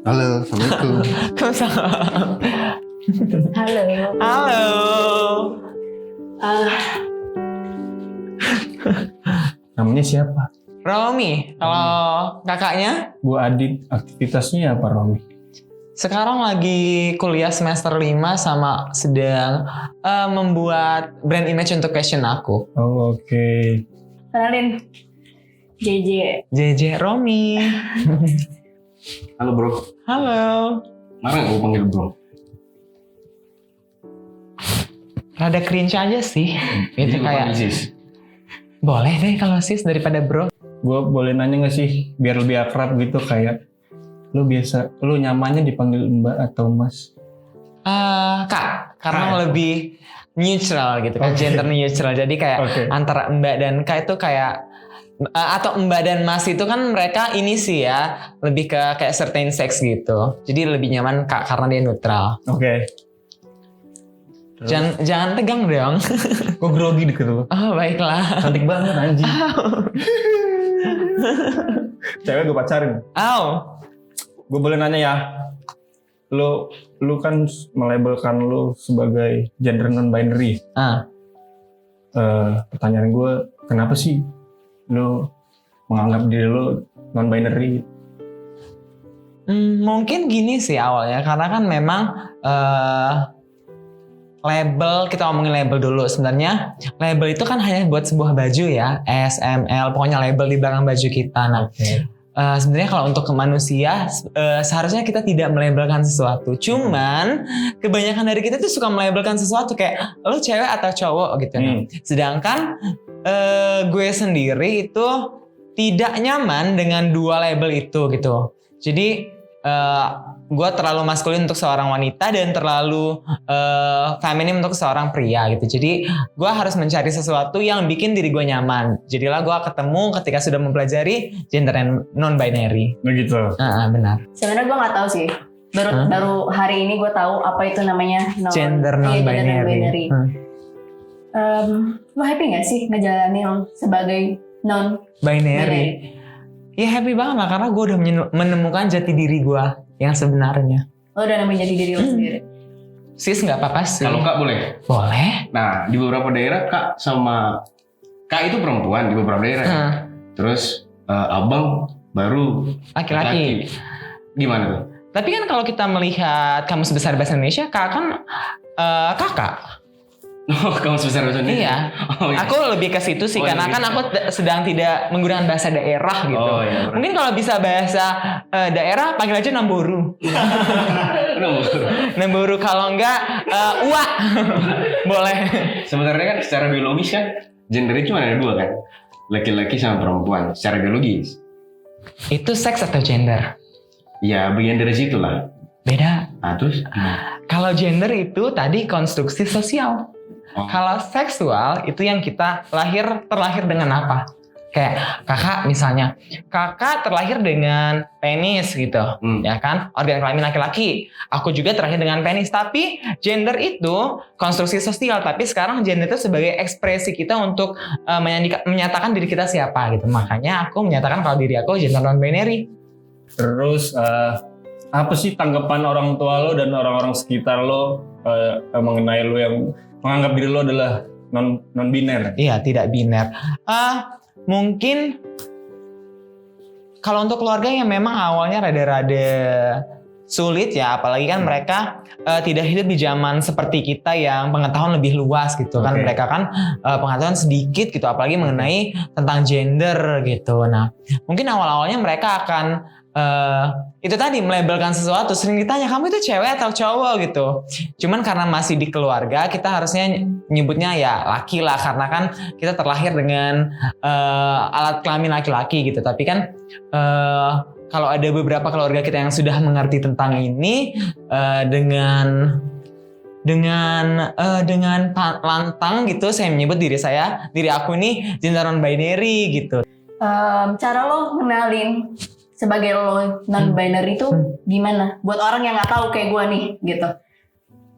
Halo, Assalamualaikum. Waalaikumsalam. Halo. Halo. Ah, Namanya siapa? Romi, kalau kakaknya Bu Adit, aktivitasnya apa Romi? sekarang lagi kuliah semester 5 sama sedang membuat brand image untuk fashion aku. Oh, oke. kenalin. JJ. JJ Romi. Halo bro, Halo. marah nggak gue panggil bro? Rada cringe aja sih. Itu Jadi lu kayak panggil sis? boleh deh kalau sis daripada bro. Gue boleh nanya gak sih, biar lebih akrab gitu, kayak lu nyamannya dipanggil Mbak atau Mas? Kak, karena Kak. lebih neutral gitu kan, Oke. gender neutral. Jadi kayak Oke. antara Mbak dan Kak itu kayak atau Mbak dan Mas itu kan mereka ini sih ya lebih ke kayak certain sex gitu. Jadi lebih nyaman Kak karena dia neutral. Oke. Jangan tegang dong. Kok grogi deket lu? Oh baiklah. Cantik banget anjing. Cewek gue pacarin. Oh, Gue boleh nanya ya. Lu kan melabelkan lu sebagai gender non-binary. Pertanyaan gue, kenapa sih lu menganggap diri lu non-binary? mungkin gini sih awalnya karena kan memang label, kita ngomongin label dulu. Sebenarnya label itu kan hanya buat sebuah baju ya, S, M, L, pokoknya label di belakang baju kita. Nah, sebenarnya kalau untuk ke manusia seharusnya kita tidak melabelkan sesuatu. Cuman kebanyakan dari kita tuh suka melabelkan sesuatu kayak lo cewek atau cowok gitu. Nah, sedangkan gue sendiri itu tidak nyaman dengan dua label itu gitu. Jadi gue terlalu maskulin untuk seorang wanita dan terlalu feminim untuk seorang pria gitu. Jadi gue harus mencari sesuatu yang bikin diri gue nyaman. Jadilah gue ketemu ketika sudah mempelajari gender non-binary. Begitu. Benar. Sebenarnya gue nggak tahu sih. Baru hari ini gue tahu apa itu namanya Gender non-binary. Lo happy nggak sih ngejalanin sebagai Binary. Ya happy banget lah karena gue udah menemukan jati diri gue yang sebenarnya. Lo udah nemuin jati diri lo sendiri. Sis nggak apa-apa sih. Kalau kak boleh? Boleh. Nah di beberapa daerah kak sama kak itu perempuan di beberapa daerah. Ya? Terus abang baru Laki-laki. Gimana tuh? Tapi kan kalau kita melihat Kamus Besar Bahasa Indonesia, kak kan kakak. Oh kamu sebesar bahasa Indonesia? Iya. Oh, iya. Aku lebih ke situ sih karena gitu. kan aku sedang tidak menggunakan bahasa daerah gitu. Oh, iya, bener. Mungkin kalau bisa bahasa daerah panggil aja Namboru. Namboru kalau enggak Uwa. Boleh. Sebenarnya kan secara biologis kan gendernya cuma ada dua kan, laki-laki sama perempuan secara biologis. Itu seks atau gender? Ya bagian dari situ lah. Beda. Nah terus Kalau gender itu tadi konstruksi sosial. Oh. Kalau seksual itu yang kita terlahir dengan apa? Kayak kakak misalnya, kakak terlahir dengan penis gitu, ya kan? Organ kelamin laki-laki. Aku juga terlahir dengan penis. Tapi gender itu konstruksi sosial. Tapi sekarang gender itu sebagai ekspresi kita untuk menyatakan diri kita siapa gitu. Makanya aku menyatakan kalau diri aku gender non-binary. Terus apa sih tanggapan orang tua lo dan orang-orang sekitar lo mengenai lo yang menganggap diri lo adalah non-biner? Iya, tidak biner. Mungkin kalau untuk keluarga yang memang awalnya rada-rada sulit ya, apalagi kan mereka tidak hidup di zaman seperti kita yang pengetahuan lebih luas gitu kan. Mereka kan pengetahuan sedikit gitu, apalagi mengenai tentang gender gitu. Nah, mungkin awal-awalnya mereka akan itu tadi melabelkan sesuatu, sering ditanya kamu itu cewek atau cowok gitu. Cuman karena masih di keluarga kita harusnya nyebutnya ya laki lah, karena kan kita terlahir dengan alat kelamin laki-laki gitu. Tapi kan kalau ada beberapa keluarga kita yang sudah mengerti tentang ini dengan lantang gitu saya menyebut diri aku ini gender non-binary gitu. Cara lo kenalin sebagai lo non-binary itu gimana? Buat orang yang nggak tahu kayak gue nih gitu.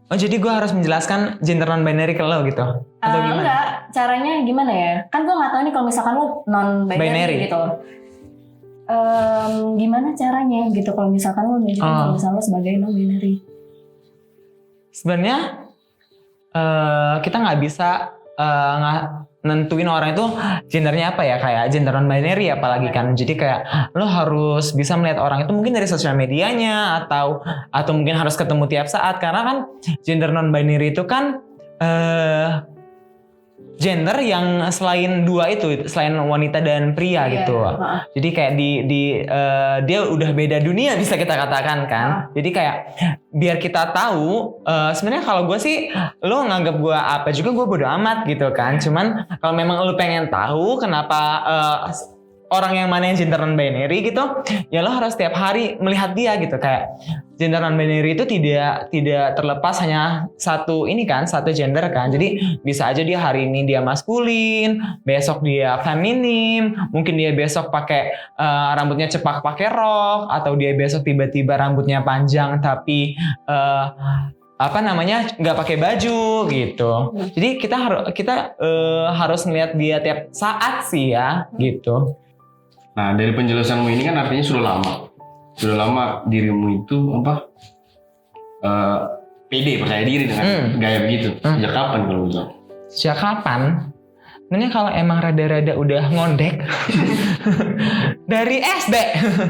Oh jadi gue harus menjelaskan gender non-binary ke lo gitu? Atau gimana? Enggak, caranya gimana ya? Kan gue nggak tahu nih kalau misalkan lo non-binary Binary. gitu. gimana caranya gitu kalau misalkan lo nunjukin kalau misalnya lo sebagai non-binary? Sebenarnya kita nggak bisa nentuin orang itu gendernya apa ya, kayak gender non binary apalagi kan. Jadi kayak lo harus bisa melihat orang itu mungkin dari sosial medianya atau mungkin harus ketemu tiap saat, karena kan gender non binary itu kan gender yang selain dua itu, selain wanita dan pria gitu. Jadi kayak dia udah beda dunia bisa kita katakan kan. Jadi kayak biar kita tahu sebenarnya kalau gue sih, lo nganggap gue apa juga gue bodo amat gitu kan. Cuman kalau memang lo pengen tahu kenapa orang yang mana yang gender non binary gitu, ya lo harus tiap hari melihat dia gitu. Kayak gender non binary itu tidak terlepas hanya satu gender kan. Jadi bisa aja dia hari ini dia maskulin, besok dia feminim, mungkin dia besok pakai rambutnya cepak pakai rok, atau dia besok tiba-tiba rambutnya panjang tapi nggak pakai baju gitu. Jadi kita harus melihat dia tiap saat sih ya gitu. Nah, dari penjelasanmu ini kan artinya sudah lama dirimu itu pede, percaya diri dengan gaya begitu. Sejak kapan kalau gitu? Sejak kapan? Sebenarnya kalau emang rada-rada udah ngondek dari SD.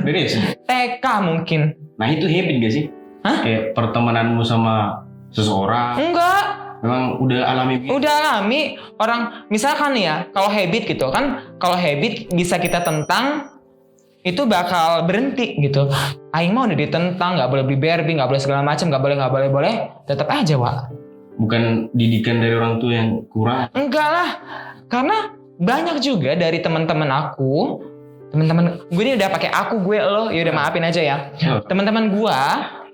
Dari SD? TK mungkin. Nah, itu habit gak sih? Hah? Kayak pertemananmu sama seseorang? Enggak. Memang udah alami gitu? Udah alami. Orang misalkan ya, kalau habit gitu kan, kalau habit bisa kita tentang, itu bakal berhenti gitu. Aing mah udah ditentang, nggak boleh beli Barbie, nggak boleh segala macam, nggak boleh, tetap aja Wak. Bukan didikan dari orang tua yang kurang? Enggak lah, karena banyak juga dari teman-teman gue ini udah pakai gue lo, ya udah maafin aja ya. Teman-teman gue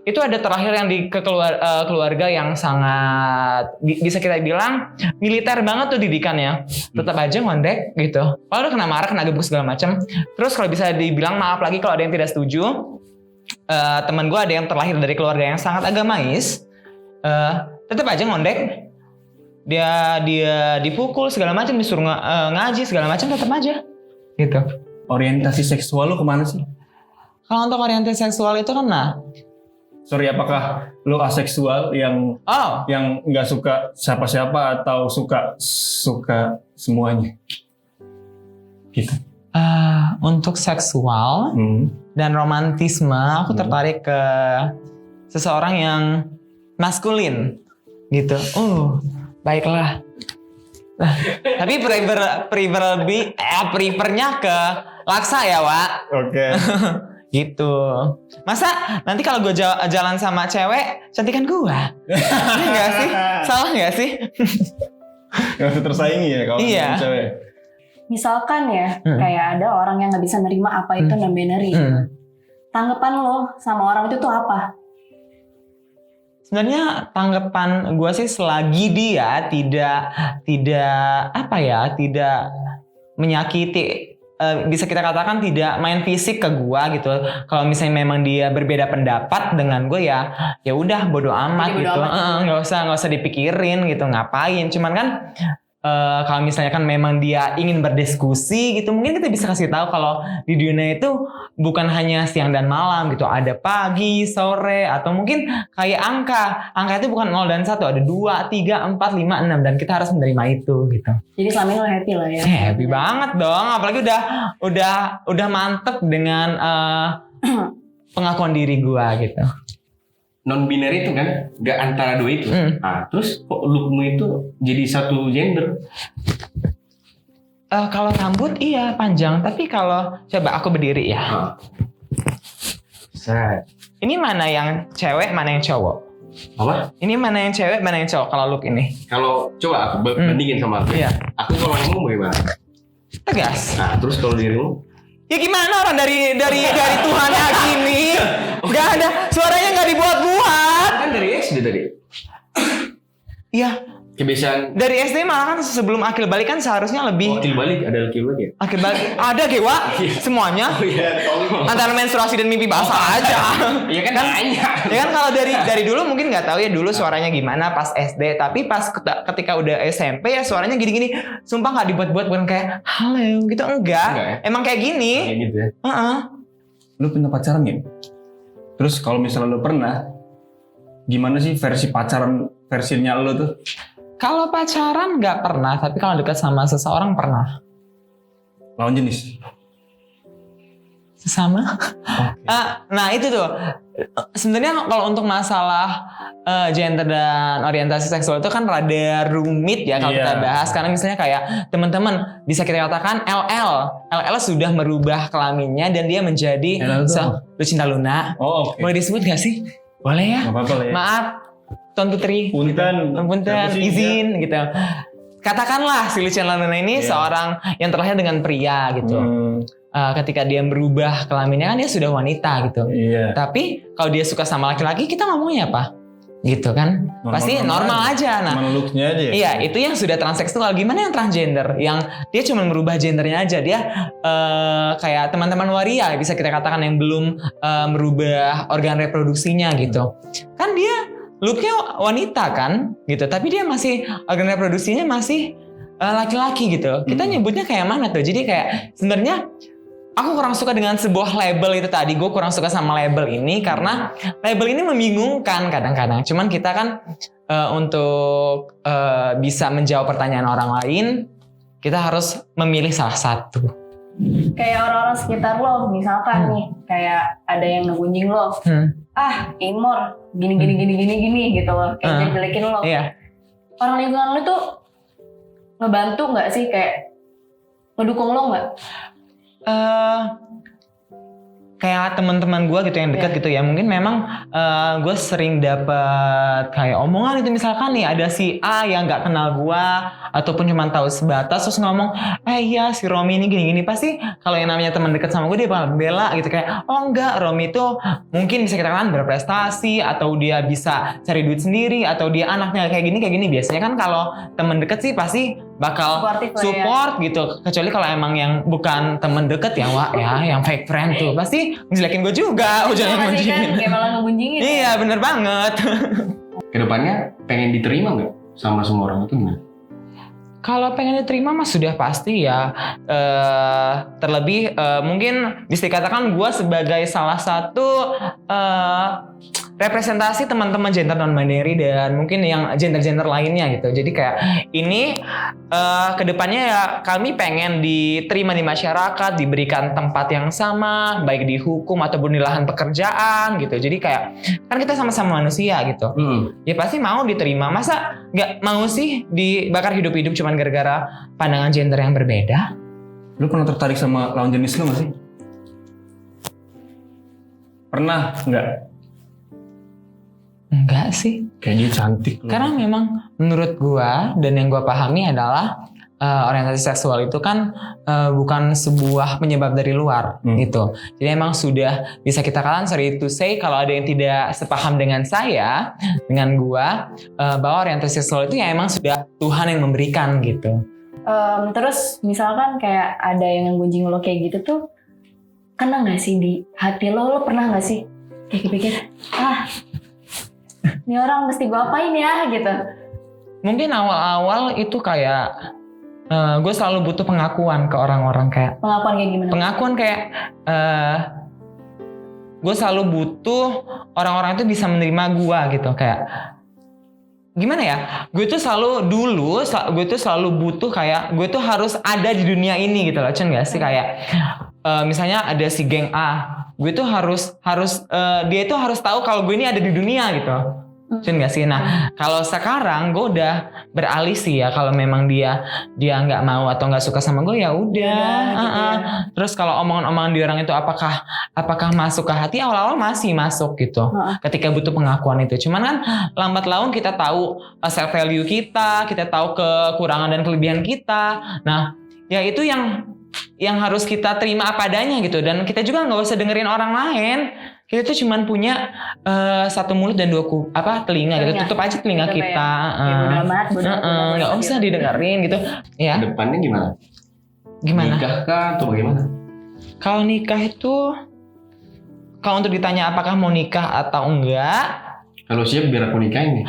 itu ada terakhir yang di keluarga yang sangat bisa kita bilang militer banget tuh didikannya. Tetap aja ngondek gitu. Kalau udah kena marah, kena gebuk segala macam. Terus kalau bisa dibilang maaf lagi kalau ada yang tidak setuju. Teman gue ada yang terlahir dari keluarga yang sangat agamais. Tetap aja ngondek. Dia dipukul segala macam, disuruh ngaji segala macam, tetap aja gitu. Orientasi seksual lo kemana sih? Kalau untuk orientasi seksual itu kan apakah lo aseksual yang nggak suka siapa-siapa atau suka semuanya? Gitu. Untuk seksual dan romantisme, aku tertarik ke seseorang yang maskulin gitu. Baiklah. Tapi prefernya ke laksa ya, Wak. Oke. Gitu. Masa nanti kalau gue jalan sama cewek cantikan gue? Enggak sih? Salah enggak sih? Gak usah tersaingi ya kalau sama cewek. Misalkan ya, kayak ada orang yang nggak bisa nerima apa itu non-binary. Tanggapan lo sama orang itu tuh apa? Sebenarnya tanggapan gue sih selagi dia tidak menyakiti, bisa kita katakan tidak main fisik ke gue gitu. Kalau misalnya memang dia berbeda pendapat dengan gue ya udah bodo amat gitu. Nggak usah dipikirin gitu, ngapain. Cuman kan kalau misalnya kan memang dia ingin berdiskusi gitu, mungkin kita bisa kasih tahu kalau di dunia itu bukan hanya siang dan malam gitu, ada pagi, sore, atau mungkin kayak angka itu bukan 0 dan 1, ada 2, 3, 4, 5, 6, dan kita harus menerima itu gitu. Jadi selama ini lo happy lah ya? Happy banget dong, apalagi udah mantep dengan pengakuan diri gua gitu. Non-binary itu kan gak antara dua itu. Terus kok lookmu itu jadi satu gender? Kalau rambut iya panjang, tapi kalau coba aku berdiri ya. Ini mana yang cewek, mana yang cowok? Apa? Ini mana yang cewek, mana yang cowok kalau look ini? Kalau coba aku bandingin sama aku. Iya. Aku kalau ngomong bagaimana? Tegas. Nah, terus kalau dirimu? Ya gimana orang dari Tuhan gini? Gak ada, suaranya gak dibuat-buat. Kan dari SD tadi. Iya. kebiasaan. Dari SD malah kan sebelum akil balik kan seharusnya lebih Wakil balik, ada wakil balik ya? akil balik ada Gewa semuanya. Antara menstruasi dan mimpi basah aja. Iya kan nanya. Ya kan kalau dari dulu mungkin nggak tahu ya dulu suaranya gimana pas SD, tapi pas ketika udah SMP ya suaranya gini-gini. Sumpah nggak dibuat-buat bukan kayak halo gitu enggak. Ya? Emang kayak gini. Kayak gitu ya. Lu punya pacaran ya? Terus kalau misalnya lu pernah, gimana sih versi pacaran versinya lu tuh? Kalau pacaran nggak pernah, tapi kalau dekat sama seseorang pernah. Lawan jenis? Sesama. Nah itu tuh sebenarnya kalau untuk masalah gender dan orientasi seksual itu kan rada rumit ya kalau kita bahas, karena misalnya kayak teman-teman bisa kita katakan LL sudah merubah kelaminnya dan dia menjadi Lucinta Luna. Boleh disebut gak sih? Boleh ya? Gak apa-apa lah ya. Maaf Tuan Putri, punten, izin gitu. Katakanlah si Lucinta Luna ini seorang yang terlahir dengan pria gitu. Ketika dia merubah kelaminnya kan dia sudah wanita gitu. Tapi kalau dia suka sama laki-laki kita ngomongnya apa? Gitu kan? Pasti normal aja. Nah, look-nya aja ya? Iya, itu yang sudah transseksual. Gimana yang transgender? Yang dia cuma merubah gendernya aja. Dia kayak teman-teman waria bisa kita katakan yang belum merubah organ reproduksinya gitu. Kan dia looknya wanita kan gitu, tapi dia masih organ reproduksinya masih laki-laki gitu. Kita nyebutnya kayak mana tuh? Jadi kayak sebenarnya aku kurang suka dengan sebuah label itu tadi. Gue kurang suka sama label ini karena label ini membingungkan kadang-kadang. Cuman kita kan untuk bisa menjawab pertanyaan orang lain, kita harus memilih salah satu. Kayak orang-orang sekitar lo, misalkan nih, kayak ada yang ngegunjing lo, Imor, gini gitu loh, kayak jelekin lo. Iya. Orang lingkungan lo tuh ngebantu nggak sih, kayak ngedukung lo nggak? Kayak teman-teman gue gitu yang dekat gitu ya, mungkin memang gue sering dapat kayak omongan itu, misalkan nih ada si A yang nggak kenal gue ataupun cuma tahu sebatas terus ngomong, iya si Romi ini gini-gini, pasti kalau yang namanya teman dekat sama gue dia bakal bela gitu, kayak oh enggak, Romi itu mungkin bisa kita katakan berprestasi atau dia bisa cari duit sendiri atau dia anaknya kayak gini. Biasanya kan kalau teman dekat sih pasti bakal support gitu, kecuali kalau emang yang bukan temen deket yang fake friend tuh pasti ngejelekin gue juga, jangan ngunjingin. Kayak malah ngunjingin. Iya bener banget. Kedepannya pengen diterima nggak sama semua orang itu gimana? Kalau pengen diterima mah sudah pasti ya. Terlebih mungkin bisa dikatakan gue sebagai salah satu representasi teman-teman gender non-binary dan mungkin yang gender-gender lainnya gitu. Jadi kayak ini kedepannya ya kami pengen diterima di masyarakat, diberikan tempat yang sama, baik di hukum ataupun di lahan pekerjaan gitu. Jadi kayak kan kita sama-sama manusia gitu. Ya pasti mau diterima. Masa nggak mau sih dibakar hidup-hidup cuman gara-gara pandangan gender yang berbeda? Lu pernah tertarik sama lawan jenis lu nggak sih? Pernah nggak? Enggak sih. Kayak dia cantik loh. Karena memang menurut gua dan yang gua pahami adalah orientasi seksual itu kan bukan sebuah penyebab dari luar gitu. Jadi emang sudah bisa kita katakan sorry to say kalau ada yang tidak sepaham dengan saya, dengan gua, bahwa orientasi seksual itu ya emang sudah Tuhan yang memberikan gitu. Terus misalkan kayak ada yang ngegunjing lo kayak gitu tuh, kena nggak sih di hati lo pernah nggak sih kayak pikir ini orang mesti gue apain ya gitu? Mungkin awal-awal itu kayak gue selalu butuh pengakuan ke orang-orang, kayak pengakuan kayak gimana? Pengakuan kayak gue selalu butuh orang-orang itu bisa menerima gue gitu, kayak gimana ya? Gue tuh selalu butuh kayak gue tuh harus ada di dunia ini gitu loh, Cen gak sih? Kayak misalnya ada si geng A, gue tuh harus dia itu harus tahu kalau gue ini ada di dunia gitu. Cun gak sih? Nah kalau sekarang gue udah beralih sih ya, kalau memang dia nggak mau atau nggak suka sama gue ya udah. Gitu ya. Terus kalau omongan-omongan di orang itu apakah masuk ke hati? Awal-awal masih masuk gitu. Ketika butuh pengakuan itu. Cuman kan lambat laun kita tahu self value kita tahu kekurangan dan kelebihan kita. Nah ya itu yang harus kita terima apa adanya gitu, dan kita juga nggak usah dengerin orang lain. kita tuh cuman punya satu mulut dan dua telinga gitu. Telinga. Tutup aja telinga Tutup kita. Ya, bodo amat, bodo amat. Nggak usah didengerin gitu. Ya, Depannya gimana? gimana? Nikah kah atau bagaimana? Kalau nikah itu, kalau untuk ditanya apakah mau nikah atau enggak, Kalau siap biar aku nikahin nih.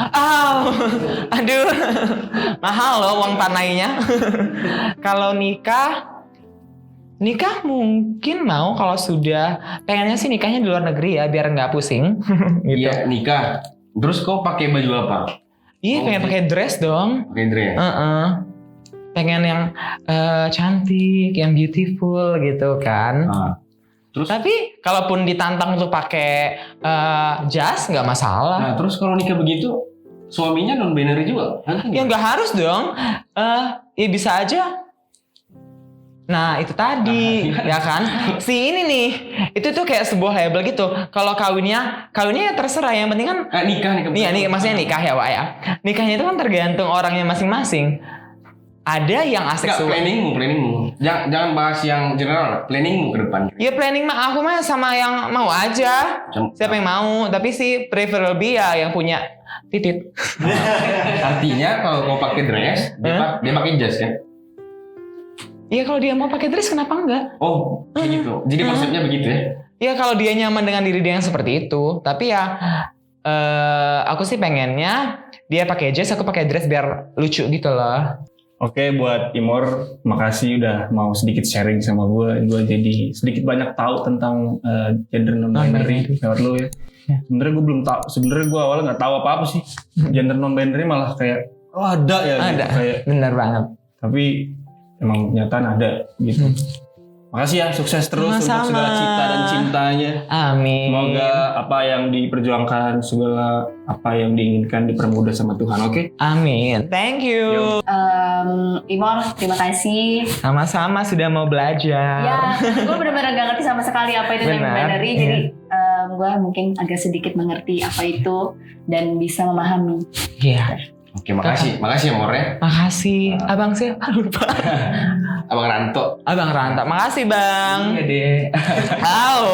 aduh, mahal loh uang tanainya. Kalau nikah mungkin mau kalau sudah, pengennya sih nikahnya di luar negeri ya biar nggak pusing. Gitu. Iya, nikah. Terus kau pakai baju apa? Iya, pengen pakai dress dong. Pakai dress. Pengen yang cantik, yang beautiful gitu kan. Terus Tapi kalaupun ditantang untuk pakai jas nggak masalah. Nah, terus kalau nikah begitu suaminya non binary juga? Ya nggak harus dong. Ya bisa aja. Nah itu tadi ya kan. Si ini nih, itu tuh kayak sebuah label gitu. Kalau kawinnya ya terserah. Yang penting kan nikah. Iya, maksudnya nikah ya Wak ya. Nikahnya itu kan tergantung orangnya masing-masing. Ada yang aseksual. Planningmu. Jangan bahas yang general. Planningmu ke depan. Ya planning mah aku mah sama yang mau aja. Siapa yang mau? Tapi sih preferably ya yang punya titit. Artinya kalau kau pakai dress, dia pakai jas kan? Ya kalau dia mau pakai dress kenapa enggak? Oh, kayak gitu. Jadi konsepnya begitu ya? Ya kalau dia nyaman dengan diri dia yang seperti itu. Tapi ya aku sih pengennya dia pakai jas, aku pakai dress biar lucu gitu loh. Oke, buat Imor, makasih udah mau sedikit sharing sama gue. Gue jadi sedikit banyak tahu tentang gender non-binary lewat lo ya. Sebenarnya gue belum tahu. Sebenarnya gue awalnya nggak tahu apa sih gender non-binary, malah kayak ada ya. Ada, gitu. Kayak, benar banget. tapi emang kenyataan ada gitu. Makasih ya, sukses terus untuk segala cita dan cintanya. Amin. Semoga apa yang diperjuangkan, segala apa yang diinginkan dipermudah sama Tuhan, oke? Amin. Thank you. Imor, terima kasih. Sama-sama sudah mau belajar. Ya, gue benar-benar gak ngerti sama sekali apa itu Benar, non-binary. iya. Jadi gue mungkin agak sedikit mengerti apa itu dan bisa memahami. Iya. Oke, makasih ya Mor ya. Makasih. Abang siapa? Lupa. Abang Ranto. Abang Ranta. Makasih Bang. Iya deh. Tahu.